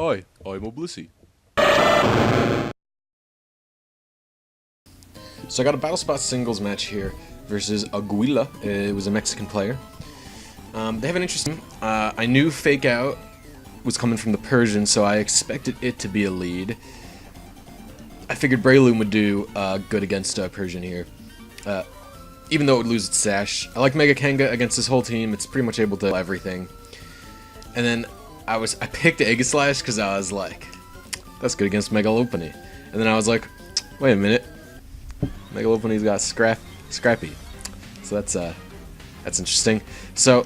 Hi, I'm a Blisy. So I got a Battlespot singles match here versus AGUILA. It was a Mexican player. They have an interesting... I knew Fake Out was coming from the Persian, so I expected it to be a lead. I figured Breloom would do good against Persian here. Even though it would lose its sash. I like Mega Kanga against this whole team. It's pretty much able to do everything. And then I picked Aegislash because I was like, that's good against Megalopony. And then I was like, wait a minute. Megalopony's got Scrappy. So that's interesting. So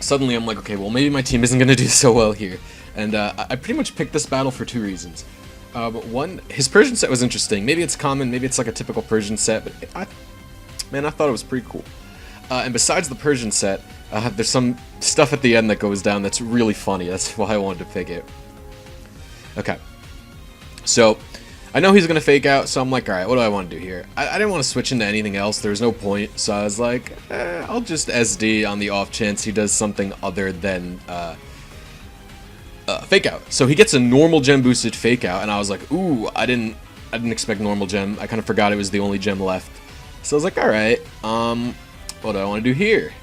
suddenly I'm like, okay, well maybe my team isn't going to do so well here. And I pretty much picked this battle for two reasons. But one, his Persian set was interesting. Maybe it's common, maybe it's like a typical Persian set, but I thought it was pretty cool. And besides the Persian set, there's some stuff at the end that goes down that's really funny. That's why I wanted to pick it. Okay. So, I know he's going to Fake Out, so I'm like, alright, what do I want to do here? I didn't want to switch into anything else. There was no point, so I was like, I'll just SD on the off chance he does something other than Fake Out. So he gets a normal gem boosted Fake Out, and I was like, ooh, I didn't expect normal gem. I kind of forgot it was the only gem left. So I was like, alright, what do I want to do here?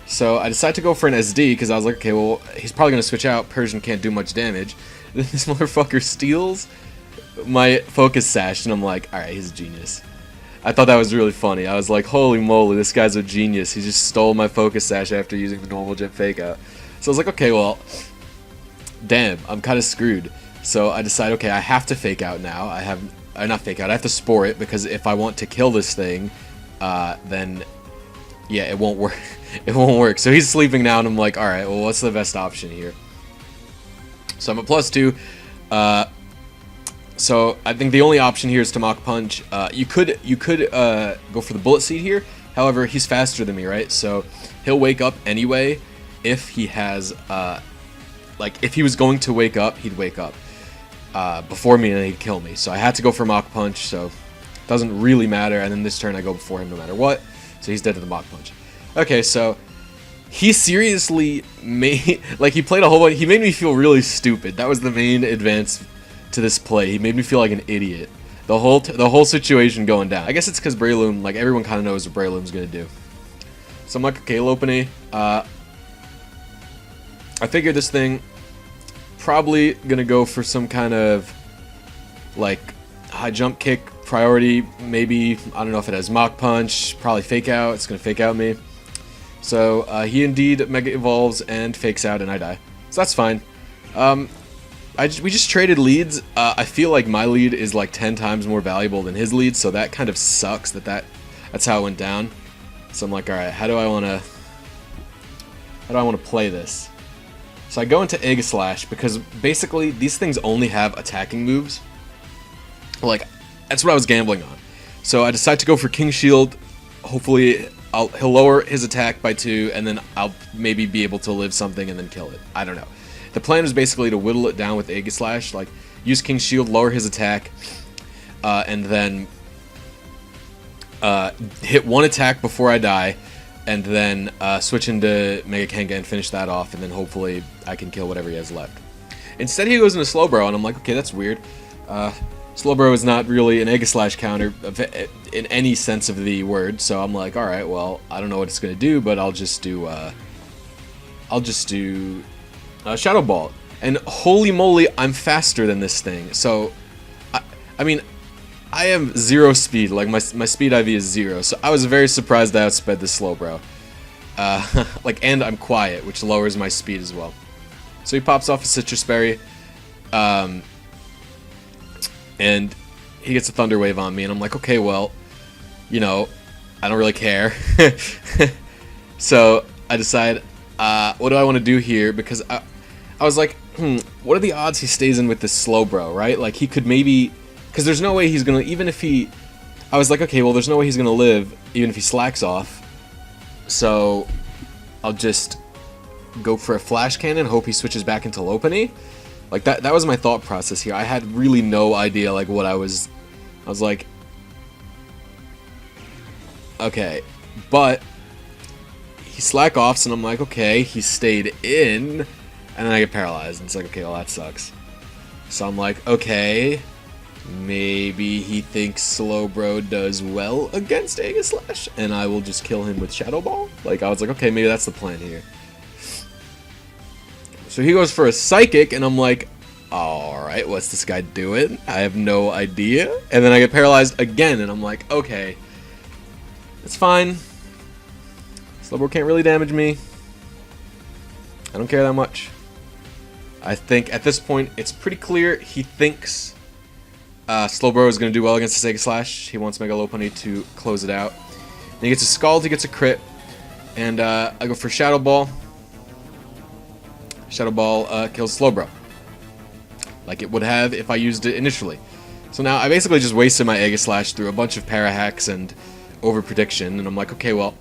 So I decided to go for an SD, because I was like, okay, well, he's probably going to switch out. Persian can't do much damage. Then this motherfucker steals my Focus Sash, and I'm like, alright, he's a genius. I thought that was really funny. I was like, holy moly, this guy's a genius. He just stole my Focus Sash after using the normal gem Fake Out. So I was like, okay, well, damn, I'm kind of screwed. So I decided, okay, I have to Fake Out now. Not Fake Out, I have to Spore it, because if I want to kill this thing, then, yeah, it won't work. It won't work. So he's sleeping now, and I'm like, alright, well, what's the best option here? So I'm at +2. So I think the only option here is to Mach Punch. You could go for the Bullet Seed here. However, he's faster than me, right? So he'll wake up anyway. If he has, like, if he was going to wake up, he'd wake up before me, and then he'd kill me. So I had to go for Mach Punch. So it doesn't really matter. And then this turn I go before him no matter what. So he's dead to the Mach Punch. Okay, so he seriously made, like, he played a whole bunch. He made me feel really stupid. That was the main advance to this play. He made me feel like an idiot. The whole situation going down. I guess it's because Breloom, like, everyone kind of knows what Breloom's gonna do. So I'm like, okay, Lopunny. I figured this thing probably gonna go for some kind of, like, high jump kick priority. Maybe, I don't know if it has Mach Punch. Probably Fake Out. It's gonna Fake Out me. So he indeed Mega Evolves and Fakes Out, and I die. So that's fine. We just traded leads. I feel like my lead is like 10 times more valuable than his lead, so that kind of sucks that's how it went down. So I'm like, alright, how do I want to play this? So I go into Aegislash, because basically these things only have attacking moves. Like, that's what I was gambling on. So I decide to go for King Shield. Hopefully he'll lower his attack by 2, and then I'll maybe be able to live something and then kill it. I don't know. The plan was basically to whittle it down with Aegislash, like use King Shield, lower his attack, and then hit one attack before I die, and then switch into Mega Kanga and finish that off, and then hopefully I can kill whatever he has left. Instead he goes into Slowbro, and I'm like, okay, that's weird. Slowbro is not really an Aegislash counter in any sense of the word, so I'm like, alright, well, I don't know what it's going to do, but I'll just do Shadow Ball. And holy moly, I'm faster than this thing. So, I mean, I am 0 speed, like my speed IV is 0, so I was very surprised I outsped this Slowbro. Like, and I'm quiet, which lowers my speed as well. So he pops off a Citrus Berry, and he gets a Thunder Wave on me, and I'm like, okay, well, you know, I don't really care. So I decide, what do I want to do here? Because I was like, what are the odds he stays in with this Slowbro, right? Like, he could maybe, because there's no way he's gonna, even if he, I was like, okay, well, there's no way he's gonna live, even if he slacks off. So I'll just go for a Flash Cannon, hope he switches back into Lopunny. Like, that was my thought process here. I had really no idea, like, what I was like, okay, but he slack offs, and I'm like, okay, he stayed in, And then I get paralyzed, and it's like, okay, well, that sucks. So I'm like, okay, maybe he thinks Slowbro does well against Aegislash, and I will just kill him with Shadow Ball. Like, I was like, okay, maybe that's the plan here. So he goes for a Psychic, and I'm like, alright, what's this guy doing? I have no idea. And then I get paralyzed again, and I'm like, okay, it's fine. Slowbro can't really damage me. I don't care that much. I think at this point it's pretty clear he thinks Slowbro is going to do well against the Aegislash. He wants Mega Lopunny to close it out. Then he gets a Scald, he gets a crit, and I go for Shadow Ball. Shadow Ball kills Slowbro, like it would have if I used it initially. So now I basically just wasted my Aegislash through a bunch of para hacks and over prediction, and I'm like, okay, well,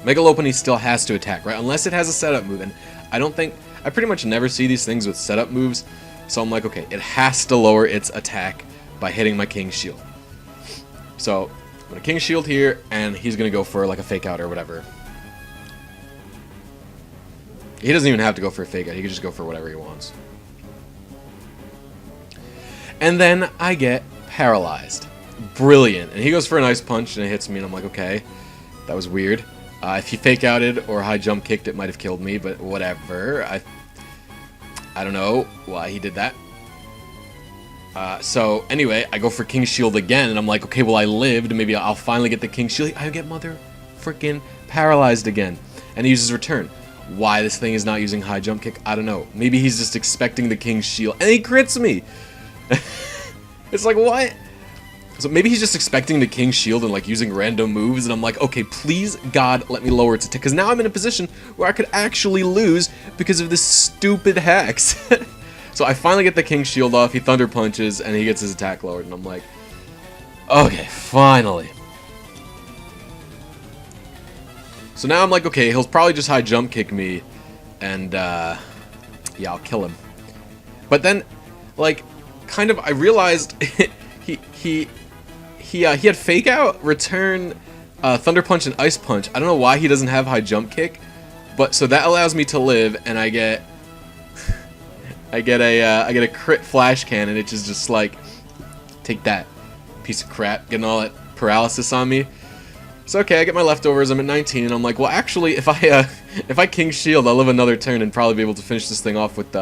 Mega Lopunny still has to attack, right? Unless it has a setup move, and I pretty much never see these things with setup moves, so I'm like, okay, it has to lower its attack by hitting my King Shield. So I'm gonna King Shield here, and he's gonna go for like a Fake Out or whatever. He doesn't even have to go for a Fake Out, he can just go for whatever he wants. And then I get paralyzed. Brilliant. And he goes for an Ice Punch, and it hits me, and I'm like, okay, that was weird. If he Fake Outed or High Jump Kicked, it might have killed me, but whatever. I don't know why he did that. So anyway, I go for King Shield again, and I'm like, okay, well, I lived. Maybe I'll finally get the King Shield. I get mother freaking paralyzed again. And he uses Return. Why this thing is not using High Jump Kick, I don't know. Maybe he's just expecting the King Shield, and he crits me. It's like, what? So maybe he's just expecting the King Shield and like using random moves, and I'm like, okay, please God, let me lower its attack, because now I'm in a position where I could actually lose because of this stupid hacks. So I finally get the King Shield off, he Thunder Punches, and he gets his attack lowered, and I'm like, okay, finally. So now I'm like, okay, he'll probably just High Jump Kick me, and yeah, I'll kill him. But then, like, kind of, I realized he had Fake Out, Return, Thunder Punch, and Ice Punch. I don't know why he doesn't have High Jump Kick, but so that allows me to live, and I get a crit Flash Cannon, which is just like, take that, piece of crap, getting all that paralysis on me. So okay, I get my leftovers. I'm at 19, and I'm like, well, actually, if I King Shield, I'll live another turn and probably be able to finish this thing off with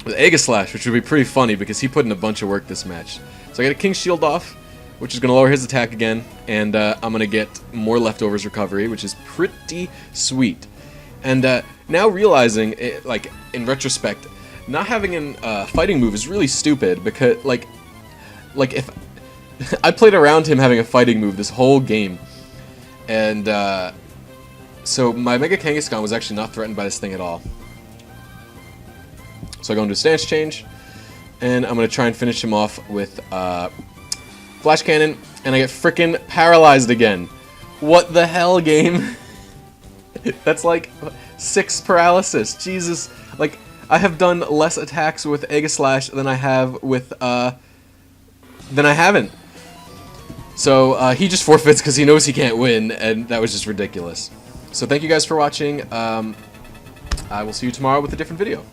Aegislash, which would be pretty funny because he put in a bunch of work this match. So I get a King Shield off, which is going to lower his attack again, and I'm going to get more leftovers recovery, which is pretty sweet. And now realizing, like, in retrospect, not having a fighting move is really stupid, because, like if I played around him having a fighting move this whole game, and so my Mega Kangaskhan was actually not threatened by this thing at all. So I go into a stance change, and I'm going to try and finish him off with Flash Cannon, and I get frickin' paralyzed again. What the hell, game? That's like 6 paralysis. Jesus. Like, I have done less attacks with Aegislash than I have with, than I haven't. So, he just forfeits because he knows he can't win, and that was just ridiculous. So thank you guys for watching. I will see you tomorrow with a different video.